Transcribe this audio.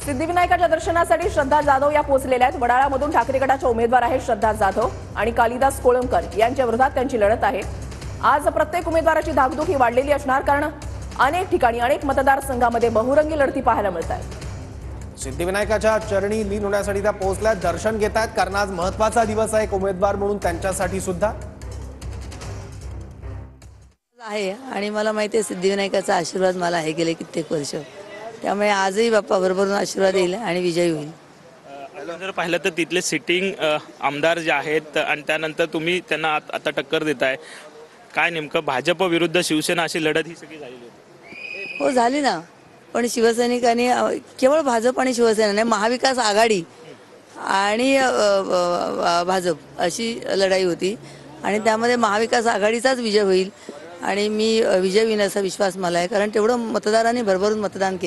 सिद्धिविनायकाच्या दर्शनासाठी श्रद्धा जाधव या पोहोचलेल्या आहेत। वडाळ्यामधून ठाकरे गटाच्या उमेदवार आहेत श्रद्धा जाधव आणि कालिदास कोळंबकर यांच्या विरोधात त्यांची लढत आहे। आज प्रत्येक उमेदवाराची धाकधूक ही वाढलेली असणार, कारण अनेक ठिकाणी अनेक मतदारसंघामध्ये बहुरंगी लढती पाहायला मिळत आहेत। सिद्धिविनायकाच्या चरणी लीन होण्यासाठी त्या पोहोचल्यात, दर्शन घेत आहेत, कारण आज महत्त्वाचा दिवस आहे एक उमेदवार म्हणून त्यांच्यासाठी सुद्धा आहे। आणि मला माहिती आहे सिद्धिविनायकाचा आशीर्वाद मला आहे गेले कित्येक वर्ष, त्यामुळे आजही बाप्पा बरोबर आशीर्वाद येईल आणि विजयी होईल। जर पाहिलं तर तिथले सिटिंग आमदार जे आहेत आणि त्यानंतर तुम्ही त्यांना आता टक्कर देताय, काय नेमकं भाजप विरुद्ध शिवसेना अशी लढत ही सगळी झालेली होती? हो झाली ना, पण शिवसैनिकांनी केवळ भाजप आणि शिवसेना नाही, महाविकास आघाडी आणि भाजप अशी लढाई होती आणि त्यामध्ये महाविकास आघाडीचाच विजय होईल आणि मी विजय होईल असा विश्वास मला आहे, कारण तेवढं मतदारांनी भरभरून मतदान केलं।